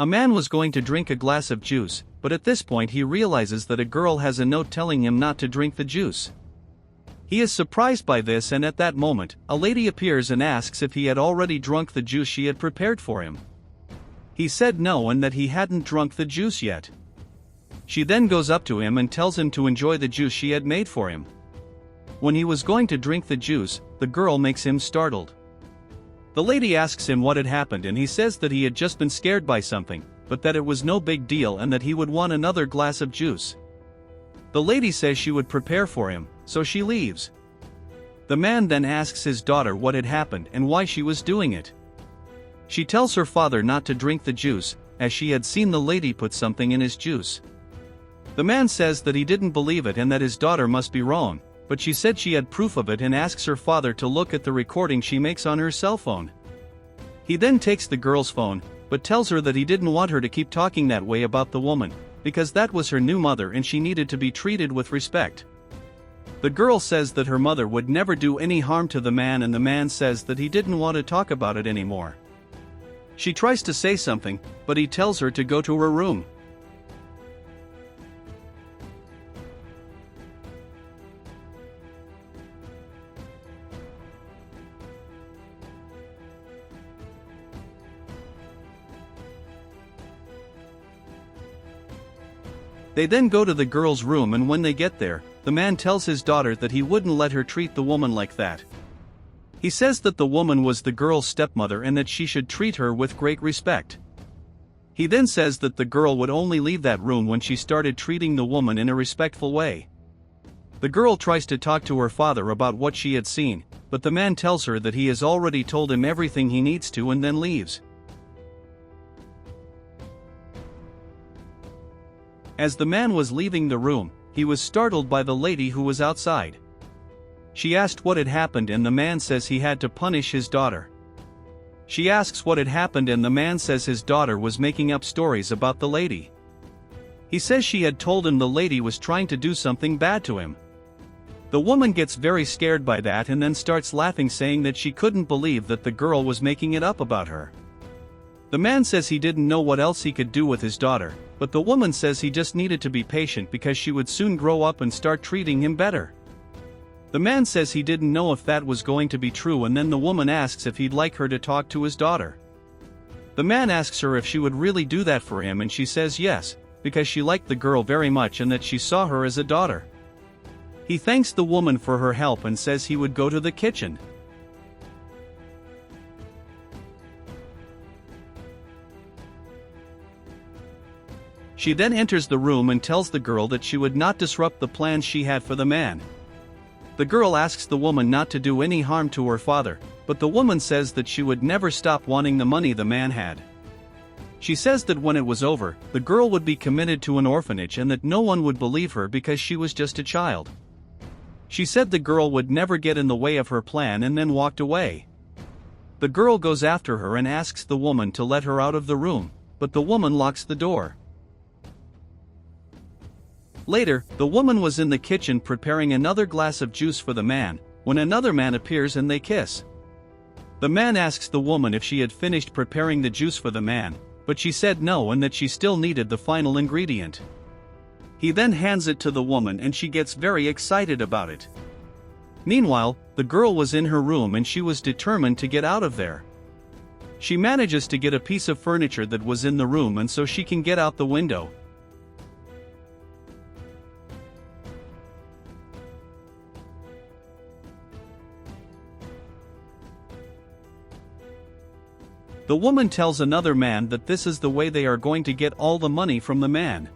A man was going to drink a glass of juice, but at this point he realizes that a girl has a note telling him not to drink the juice. He is surprised by this, and at that moment, a lady appears and asks if he had already drunk the juice she had prepared for him. He said no and that he hadn't drunk the juice yet. She then goes up to him and tells him to enjoy the juice she had made for him. When he was going to drink the juice, the girl makes him startled. The lady asks him what had happened, and he says that he had just been scared by something, but that it was no big deal and that he would want another glass of juice. The lady says she would prepare for him, so she leaves. The man then asks his daughter what had happened and why she was doing it. She tells her father not to drink the juice, as she had seen the lady put something in his juice. The man says that he didn't believe it and that his daughter must be wrong, but she said she had proof of it and asks her father to look at the recording she makes on her cell phone. He then takes the girl's phone, but tells her that he didn't want her to keep talking that way about the woman, because that was her new mother and she needed to be treated with respect. The girl says that her mother would never do any harm to the man, and the man says that he didn't want to talk about it anymore. She tries to say something, but he tells her to go to her room. They then go to the girl's room, and when they get there, the man tells his daughter that he wouldn't let her treat the woman like that. He says that the woman was the girl's stepmother and that she should treat her with great respect. He then says that the girl would only leave that room when she started treating the woman in a respectful way. The girl tries to talk to her father about what she had seen, but the man tells her that he has already told him everything he needs to and then leaves. As the man was leaving the room, he was startled by the lady who was outside. She asked what had happened, and the man says he had to punish his daughter. She asks what had happened, and the man says his daughter was making up stories about the lady. He says she had told him the lady was trying to do something bad to him. The woman gets very scared by that and then starts laughing, saying that she couldn't believe that the girl was making it up about her. The man says he didn't know what else he could do with his daughter, but the woman says he just needed to be patient because she would soon grow up and start treating him better. The man says he didn't know if that was going to be true, and then the woman asks if he'd like her to talk to his daughter. The man asks her if she would really do that for him, and she says yes, because she liked the girl very much and that she saw her as a daughter. He thanks the woman for her help and says he would go to the kitchen. She then enters the room and tells the girl that she would not disrupt the plans she had for the man. The girl asks the woman not to do any harm to her father, but the woman says that she would never stop wanting the money the man had. She says that when it was over, the girl would be committed to an orphanage and that no one would believe her because she was just a child. She said the girl would never get in the way of her plan and then walked away. The girl goes after her and asks the woman to let her out of the room, but the woman locks the door. Later, the woman was in the kitchen preparing another glass of juice for the man, when another man appears and they kiss. The man asks the woman if she had finished preparing the juice for the man, but she said no and that she still needed the final ingredient. He then hands it to the woman and she gets very excited about it. Meanwhile, the girl was in her room and she was determined to get out of there. She manages to get a piece of furniture that was in the room and so she can get out the window. The woman tells another man that this is the way they are going to get all the money from the man.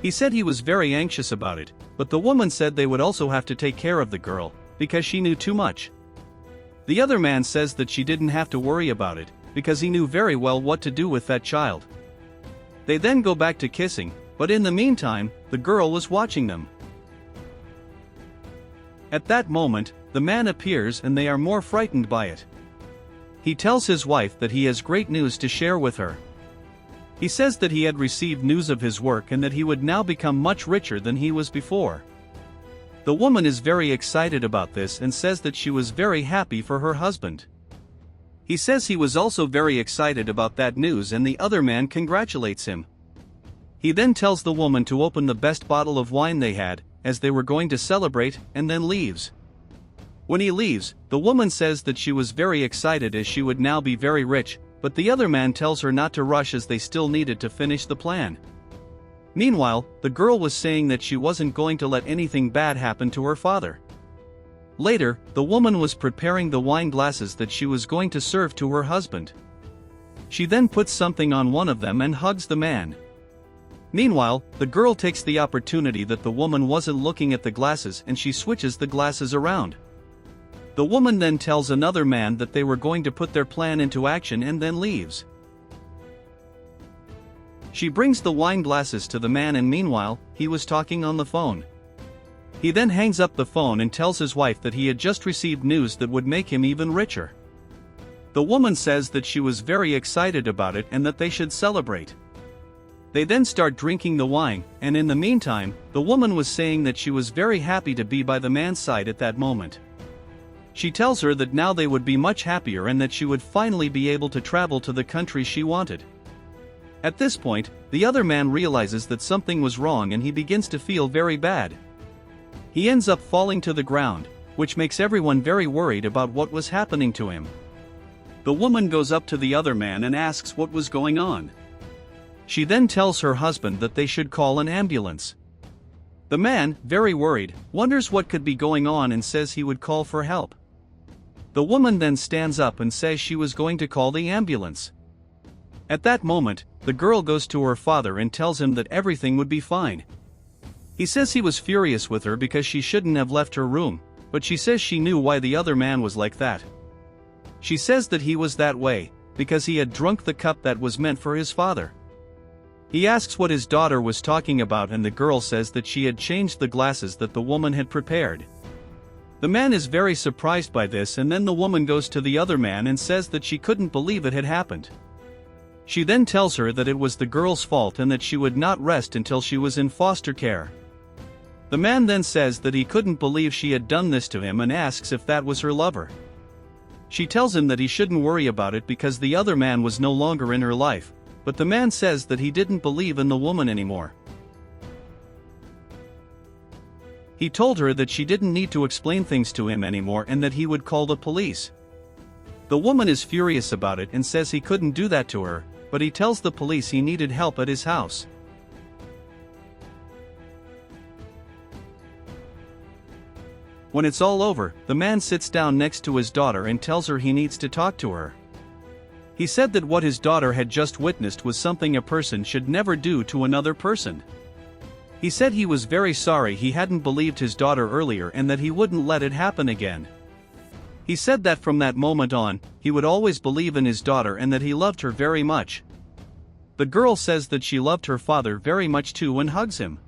He said he was very anxious about it, but the woman said they would also have to take care of the girl, because she knew too much. The other man says that she didn't have to worry about it, because he knew very well what to do with that child. They then go back to kissing, but in the meantime, the girl was watching them. At that moment, the man appears and they are more frightened by it. He tells his wife that he has great news to share with her. He says that he had received news of his work and that he would now become much richer than he was before. The woman is very excited about this and says that she was very happy for her husband. He says he was also very excited about that news and the other man congratulates him. He then tells the woman to open the best bottle of wine they had, as they were going to celebrate, and then leaves. When he leaves, the woman says that she was very excited as she would now be very rich, but the other man tells her not to rush as they still needed to finish the plan. Meanwhile, the girl was saying that she wasn't going to let anything bad happen to her father. Later, the woman was preparing the wine glasses that she was going to serve to her husband. She then puts something on one of them and hugs the man. Meanwhile, the girl takes the opportunity that the woman wasn't looking at the glasses and she switches the glasses around. The woman then tells another man that they were going to put their plan into action and then leaves. She brings the wine glasses to the man and meanwhile, he was talking on the phone. He then hangs up the phone and tells his wife that he had just received news that would make him even richer. The woman says that she was very excited about it and that they should celebrate. They then start drinking the wine, and in the meantime, the woman was saying that she was very happy to be by the man's side at that moment. She tells her that now they would be much happier and that she would finally be able to travel to the country she wanted. At this point, the other man realizes that something was wrong and he begins to feel very bad. He ends up falling to the ground, which makes everyone very worried about what was happening to him. The woman goes up to the other man and asks what was going on. She then tells her husband that they should call an ambulance. The man, very worried, wonders what could be going on and says he would call for help. The woman then stands up and says she was going to call the ambulance. At that moment, the girl goes to her father and tells him that everything would be fine. He says he was furious with her because she shouldn't have left her room, but she says she knew why the other man was like that. She says that he was that way because he had drunk the cup that was meant for his father. He asks what his daughter was talking about and the girl says that she had changed the glasses that the woman had prepared. The man is very surprised by this and then the woman goes to the other man and says that she couldn't believe it had happened. She then tells her that it was the girl's fault and that she would not rest until she was in foster care. The man then says that he couldn't believe she had done this to him and asks if that was her lover. She tells him that he shouldn't worry about it because the other man was no longer in her life, but the man says that he didn't believe in the woman anymore. He told her that she didn't need to explain things to him anymore and that he would call the police. The woman is furious about it and says he couldn't do that to her, but he tells the police he needed help at his house. When it's all over, the man sits down next to his daughter and tells her he needs to talk to her. He said that what his daughter had just witnessed was something a person should never do to another person. He said he was very sorry he hadn't believed his daughter earlier and that he wouldn't let it happen again. He said that from that moment on, he would always believe in his daughter and that he loved her very much. The girl says that she loved her father very much too and hugs him.